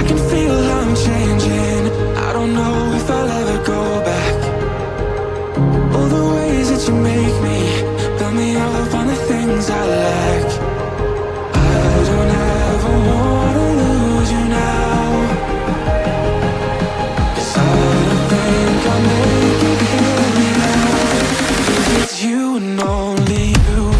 can feel how I'm changing. I don't know if I'll ever go back. All the ways that you make me, build me up on the things I lack. I don't ever wanna lose you now, 'cause I don't think I'll make it here without. 'Cause it's you and only you.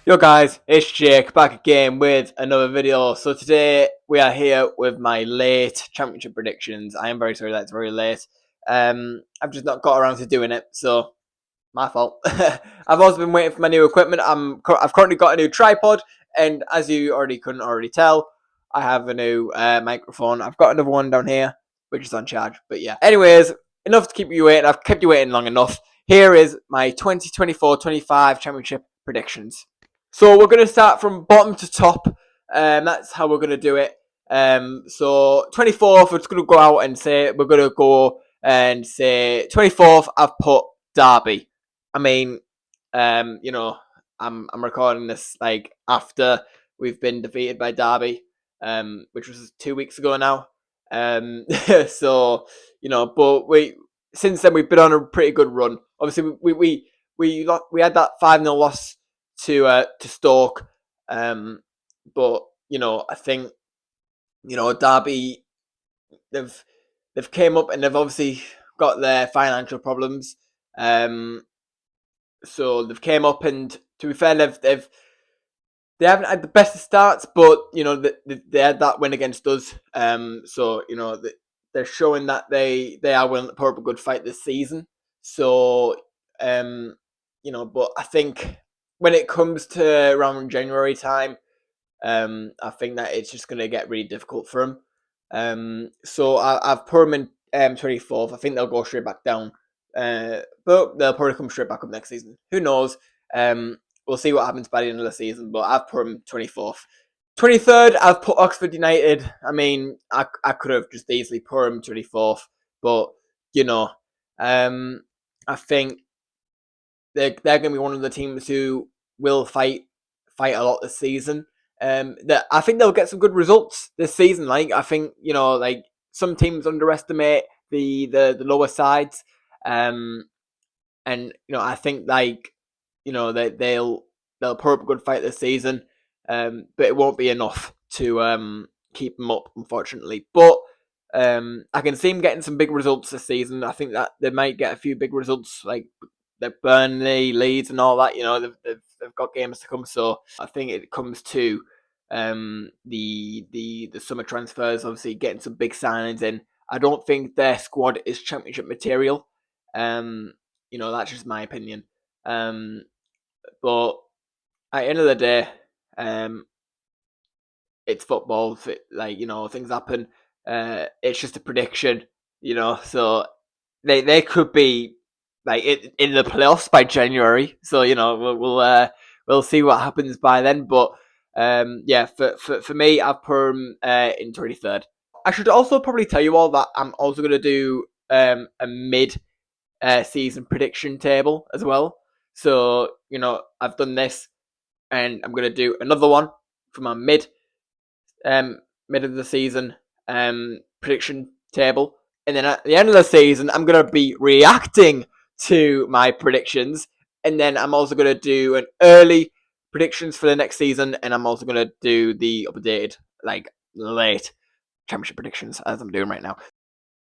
Yo guys, it's Jake back again with another video. So today we are here with my late championship predictions. I am very sorry that it's very late. I've just not got around to doing it, so my fault. I've also been waiting for my new equipment. I've currently got a new tripod, and as you couldn't already tell, I have a new microphone. I've got another one down here, which is on charge. But yeah, anyways, enough to keep you waiting. I've kept you waiting long enough. Here is my 2024-25 championship predictions. So we're going to start from bottom to top. That's how we're going to do it. So 24th, we're just going to go out and say, 24th, I've put Derby. I mean, I'm recording this like after we've been defeated by Derby, which was 2 weeks ago now. So, but since then we've been on a pretty good run. Obviously, we had that 5-0 loss to Stoke, but I think Derby, they've came up and they've obviously got their financial problems, so they've came up, and to be fair, they haven't had the best of starts, but they had that win against us, so they're showing that they are willing to put up a good fight this season. So but I think when it comes to around January time, I think that it's just going to get really difficult for them. So I've put them in 24th. I think they'll go straight back down, but they'll probably come straight back up next season. Who knows? We'll see what happens by the end of the season, but I've put them 24th. 23rd, I've put Oxford United. I mean, I could have just easily put them 24th, but I think they're going to be one of the teams who will fight a lot this season. I think they'll get some good results this season. Like, I think some teams underestimate the lower sides, and I think they'll put up a good fight this season, but it won't be enough to keep them up, unfortunately. But I can see them getting some big results this season. I think that they might get a few big results, like the Burnley, Leeds, and all that. They've got games to come. So I think it comes to the summer transfers, obviously getting some big signings in. I don't think their squad is championship material. That's just my opinion. But at the end of the day, it's football. Things happen. It's just a prediction, so they could be like in the playoffs by January. So we'll see what happens by then. But for me, I've put them in 23rd. I should also probably tell you all that I'm also going to do a mid season prediction table as well. So I've done this, and I'm going to do another one for my mid of the season prediction table, and then at the end of the season I'm going to be reacting to my predictions, and then I'm also going to do an early predictions for the next season, and I'm also going to do the updated late championship predictions as I'm doing right now.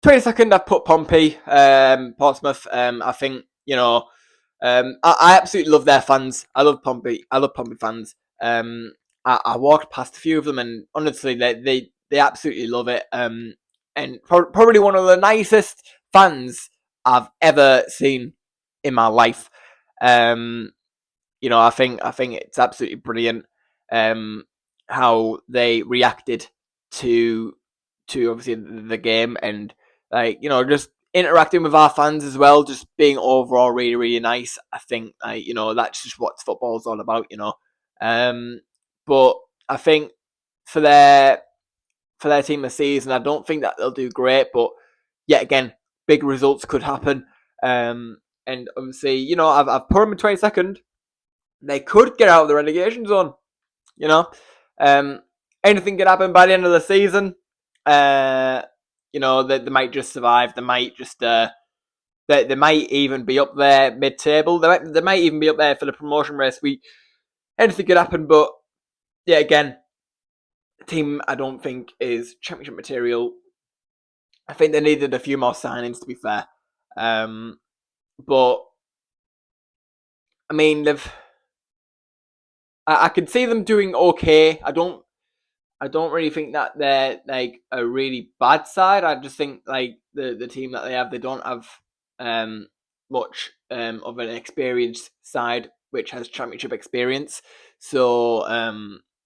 22nd, I've put Pompey, Portsmouth. I think I absolutely love their fans. I love Pompey fans. I walked past a few of them, and honestly, they absolutely love it. And probably one of the nicest fans I've ever seen in my life. I think it's absolutely brilliant how they reacted to obviously the game, and just interacting with our fans as well, just being overall really, really nice. I think that's just what football's all about, But I think for their for their team this season. I don't think that they'll do great, but yet again, big results could happen. And obviously, you know, I've put them in 22nd. They could get out of the relegation zone. You know, anything could happen by the end of the season. You know, they might just survive. They might just they might even be up there mid-table. They might even be up there for the promotion race. Anything could happen, but yeah, again, the team I don't think is championship material. I think they needed a few more signings, to be fair. But I mean, I could see them doing okay. I don't really think that they're like a really bad side. I just think like the team that they don't have much of an experienced side which has championship experience. So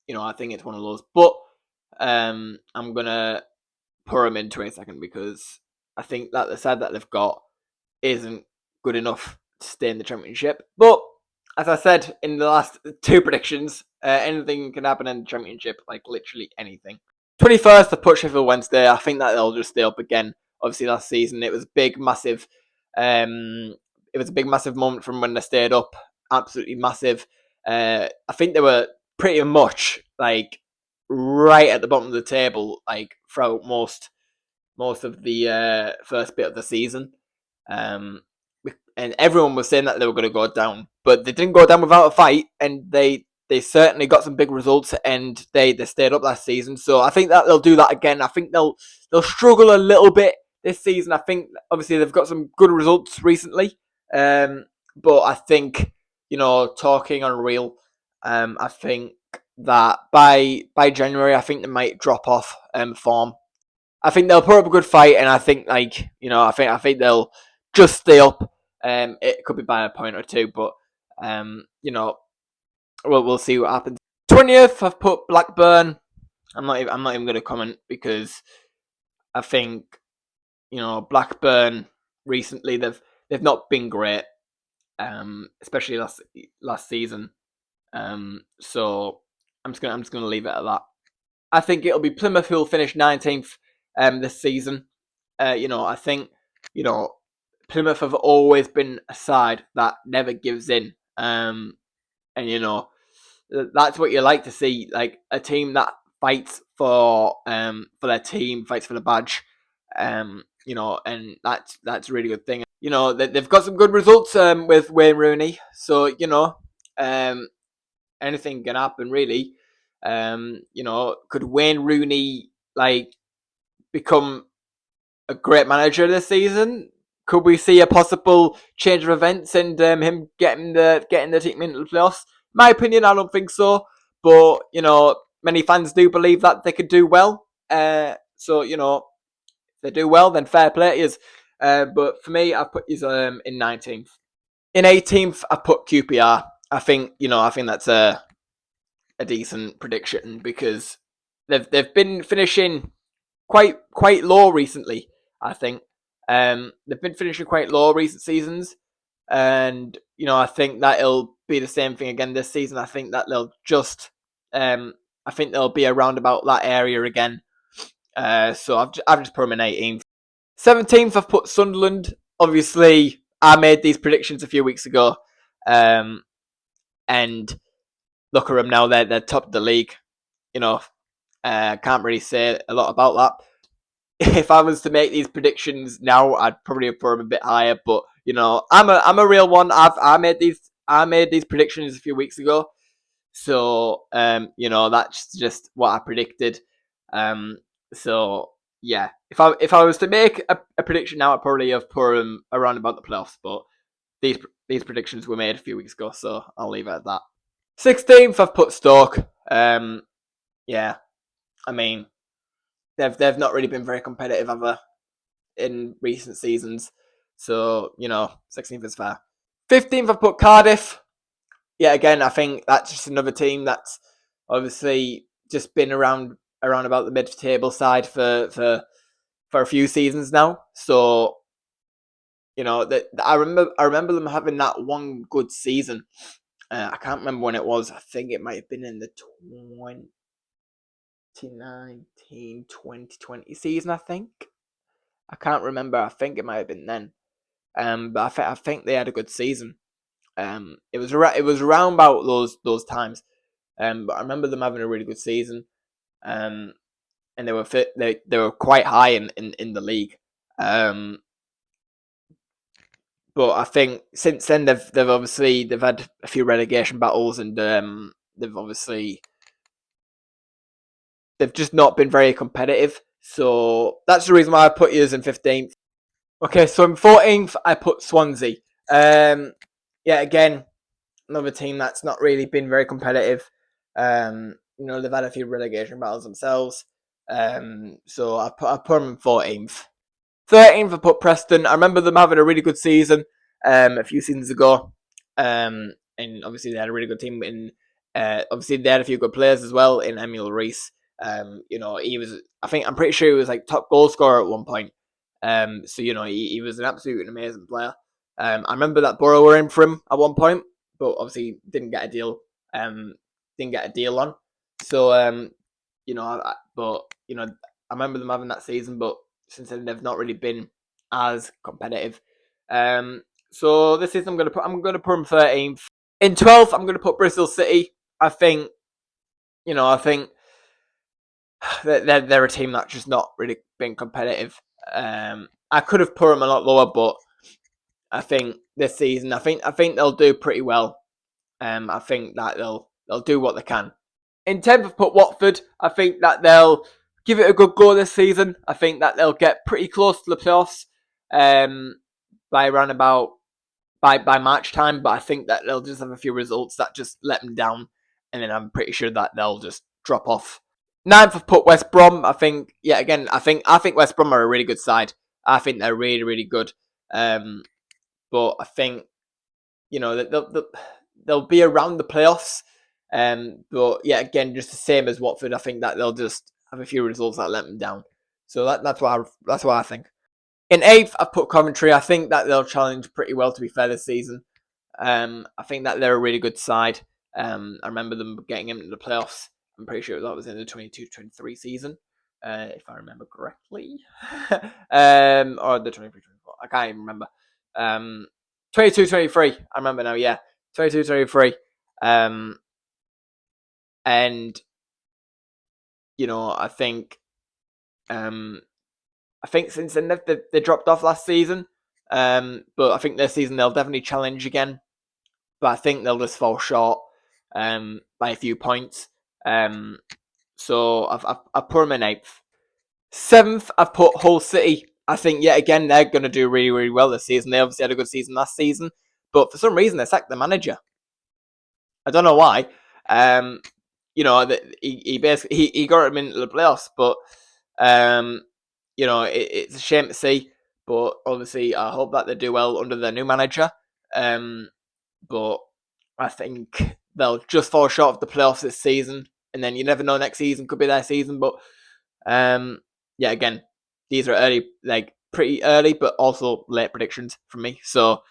you know, I think it's one of those. But I'm gonna put them in 22nd because I think that the side that they've got isn't good enough to stay in the championship. But as I said in the last two predictions, anything can happen in the championship, like literally anything. 21st, I put Sheffield Wednesday. I think that they'll just stay up again. Obviously, last season it was big, massive. It was a big, massive moment from when they stayed up. Absolutely massive. I think they were pretty much like right at the bottom of the table, like throughout most of the first bit of the season. And everyone was saying that they were going to go down, but they didn't go down without a fight, and they certainly got some big results, and they stayed up last season. So I think that they'll do that again. I think they'll struggle a little bit this season. I think obviously they've got some good results recently, but I think, you know, talking unreal, I think that by January, I think they might drop off form. I think they'll put up a good fight, and I think, like, you know, I think they'll just stay up. It could be by a point or two, but you know, we'll see what happens. 20th, I've put Blackburn. I'm not even going to comment because I think, you know, Blackburn recently they've not been great, especially last season. So I'm just gonna leave it at that. I think it'll be Plymouth who'll finish 19th this season. You know, I think, you know, Plymouth have always been a side that never gives in. And, you know, that's what you like to see, like a team that fights for their team, fights for the badge. You know, and that's a really good thing. You know, they've got some good results with Wayne Rooney. So, you know, anything can happen, really. You know, could Wayne Rooney like become a great manager this season? Could we see a possible change of events and him getting the team into the playoffs? My opinion, I don't think so. But, you know, many fans do believe that they could do well. So, you know, if they do well, then fair play is. But for me, I've put his in 19th. In 18th, I put QPR. I think that's a decent prediction because they've been finishing quite low recently. I think they've been finishing quite low recent seasons, and you know, I think that it'll be the same thing again this season. I think that they'll just I think they'll be around about that area again. So I've just put them in 18th. 17th, I've put Sunderland. Obviously, I made these predictions a few weeks ago, and look at them now. They're top of the league. You know, can't really say a lot about that. If I was to make these predictions now, I'd probably put them a bit higher. But you know, I'm a real one. I made these predictions a few weeks ago. So you know, that's just what I predicted. So yeah, if I was to make a prediction now, I'd probably have put them around about the playoffs. But these predictions were made a few weeks ago, so I'll leave it at that. 16th, I've put Stoke. Yeah, I mean, they've not really been very competitive ever in recent seasons. So, you know, 16th is fair. 15th, I've put Cardiff. Yeah, again, I think that's just another team that's obviously just been around about the mid-table side for a few seasons now. So, you know, I remember them having that one good season. I can't remember when it was. I think it might have been in the 2019, 2020 season, I think. I can't remember. I think it might have been then. But I think they had a good season. It was around about those times. But I remember them having a really good season. And they were fit. They were quite high in the league. But I think since then they've had a few relegation battles, and they've just not been very competitive. So that's the reason why I put you in 15th. Okay, so in 14th I put Swansea. Again, another team that's not really been very competitive. They've had a few relegation battles themselves. So I put them in 14th. 13th, I put Preston. I remember them having a really good season a few seasons ago. And obviously they had a really good team. Obviously they had a few good players as well in Emil Reese. I'm pretty sure he was like top goal scorer at one point. He was an absolute amazing player. I remember that Borough were in for him at one point, but obviously didn't get a deal. On. So I remember them having that season, but since then they've not really been as competitive. So this season I'm gonna put them 13th. In 12th, I'm gonna put Bristol City. I think they're a team that's just not really been competitive. I could have put them a lot lower, but I think this season, I think they'll do pretty well. I think that they'll do what they can. In 10th, I've put Watford. I think that they'll give it a good go this season. I think that they'll get pretty close to the playoffs by around about by March time. But I think that they'll just have a few results that just let them down, and then I'm pretty sure that they'll just drop off. 9th, I've put West Brom. I think West Brom are a really good side. I think they're really, really good. But I think they'll be around the playoffs. But yeah, again, just the same as Watford, I think that they'll just have a few results that let them down. So that's what I think. In 8th, I've put Coventry. I think that they'll challenge pretty well, to be fair, this season. I think that they're a really good side. I remember them getting into the playoffs. I'm pretty sure that was in the 22-23 season, if I remember correctly. Or the 23-24. I can't even remember. 22-23. I remember now, yeah. 22-23. And I think since then they dropped off last season. But I think this season they'll definitely challenge again. But I think they'll just fall short by a few points. So I've put them in 8th. 7th, I've put Hull City. I think yet again they're going to do really, really well this season. They obviously had a good season last season, but for some reason they sacked the manager. I don't know why. He basically got him into the playoffs, but it's a shame to see. But obviously, I hope that they do well under their new manager. But I think they'll just fall short of the playoffs this season, and then you never know. Next season could be their season, but again, these are pretty early, but also late predictions from me. So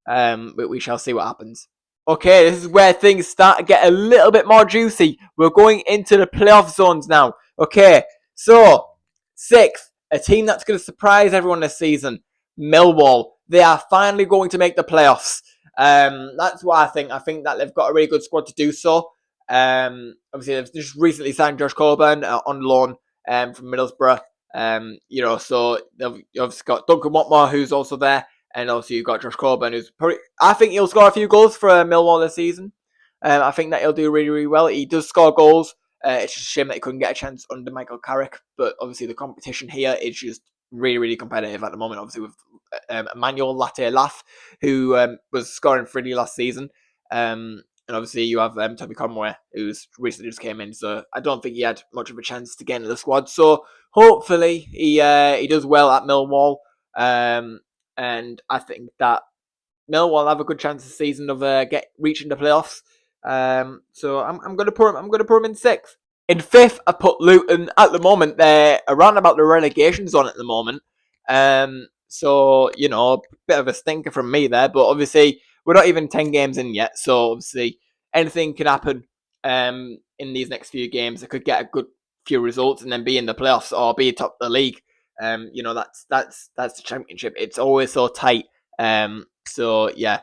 we shall see what happens. Okay, this is where things start to get a little bit more juicy. We're going into the playoff zones now. Okay, so 6th, a team that's going to surprise everyone this season, Millwall. They are finally going to make the playoffs. That's what I think. I think that they've got a really good squad to do so. Obviously, they've just recently signed Josh Coburn on loan from Middlesbrough. So they've obviously got Duncan Watmore, who's also there. And also you've got Josh Coburn, who's probably, I think he'll score a few goals for Millwall this season. I think that he'll do really, really well. He does score goals. It's just a shame that he couldn't get a chance under Michael Carrick. But obviously the competition here is just really, really competitive at the moment. Obviously with Emmanuel Latte-Laff, who was scoring freely last season. And obviously you have Tommy Conway, who's recently just came in. So I don't think he had much of a chance to get into the squad. So hopefully he does well at Millwall. And I think that Millwall have a good chance this season of reaching the playoffs. So I'm going to put them in 6th. In 5th, I put Luton. At the moment, they're around about the relegation zone at the moment. So a bit of a stinker from me there. But obviously, we're not even 10 games in yet. So obviously, anything can happen in these next few games. They could get a good few results and then be in the playoffs or be top of the league. You know, that's the championship. It's always so tight. So yeah.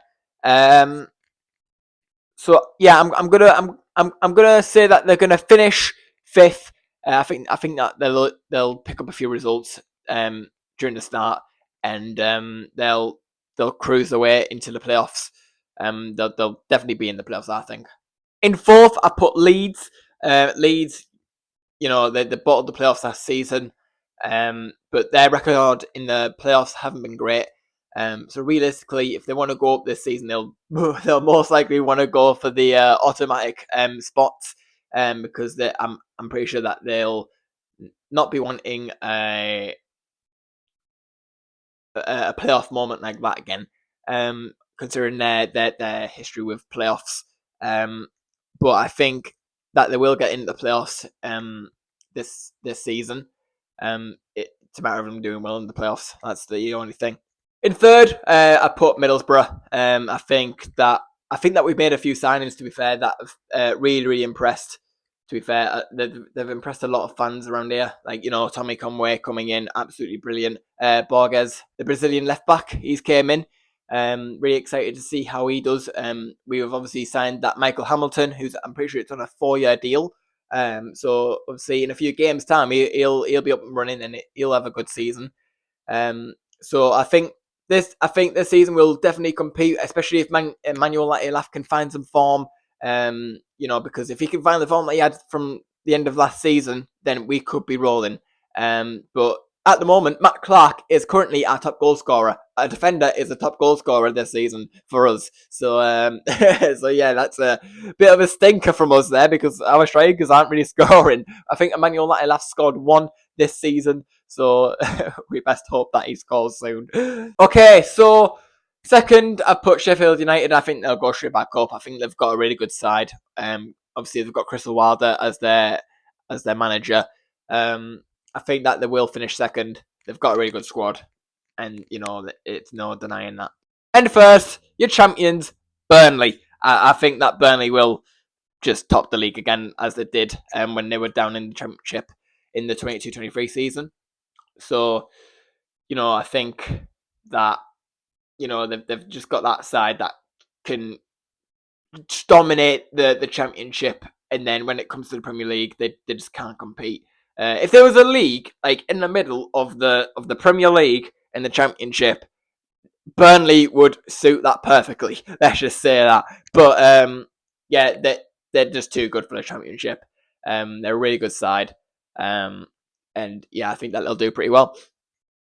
So yeah, I'm gonna say that they're gonna finish fifth. I think that they'll pick up a few results during the start, and they'll cruise their way into the playoffs. They'll definitely be in the playoffs, I think. In fourth, I put Leeds. Leeds, you know, they bottled the playoffs last season, but their record in the playoffs haven't been great. So realistically, if they want to go up this season, they'll most likely want to go for the automatic spots, because I'm pretty sure that they'll not be wanting a playoff moment like that again, considering their history with playoffs. But I think that they will get into the playoffs this season. It's a matter of them doing well in the playoffs. That's the only thing. In third, I put Middlesbrough. I think that we've made a few signings, to be fair, that have really impressed. To be fair, they've impressed a lot of fans around here. Like, you know, Tommy Conway coming in, absolutely brilliant. Borges, the Brazilian left back, he's came in. Really excited to see how he does. We have obviously signed that Michael Hamilton, who's, I'm pretty sure it's on a 4-year deal. So obviously in a few games' time, he'll be up and running, and he'll have a good season. So I think this season will definitely compete, especially if Emmanuel Latilaf can find some form. You know, because if he can find the form that he had from the end of last season, then we could be rolling. But at the moment, Matt Clark is currently our top goal scorer. A defender is a top goal scorer this season for us. So, so yeah, that's a bit of a stinker from us there, because our strikers aren't really scoring. I think Emmanuel Latilaf scored 1 this season, so we best hope that he scores soon. Okay, so second, I've put Sheffield United. I think they'll go straight back up. I think they've got a really good side. Obviously they've got Crystal Wilder as their manager. I think that they will finish second. They've got a really good squad, and you know, it's no denying that. And first, your champions, Burnley. I think that Burnley will just top the league again, as they did when they were down in the Championship in the 22-23 season. So, you know, I think that, you know, they've just got that side that can dominate the Championship, and then when it comes to the Premier League, they just can't compete. If there was a league like in the middle of the Premier League and the Championship, Burnley would suit that perfectly. Let's just say that. But yeah, they're just too good for the Championship. They're a really good side, and yeah, I think that they'll do pretty well.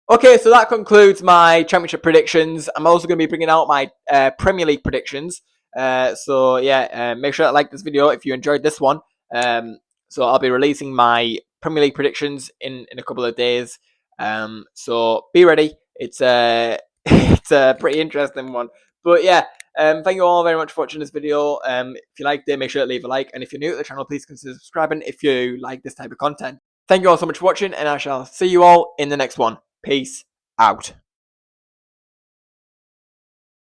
Okay, so that concludes my Championship predictions. I'm also going to be bringing out my Premier League predictions. So yeah, make sure to like this video if you enjoyed this one. So I'll be releasing my Premier League predictions in a couple of days. So be ready. It's it's a pretty interesting one. But yeah, thank you all very much for watching this video. If you liked it, make sure to leave a like. And if you're new to the channel, please consider subscribing if you like this type of content. Thank you all so much for watching, and I shall see you all in the next one. Peace out.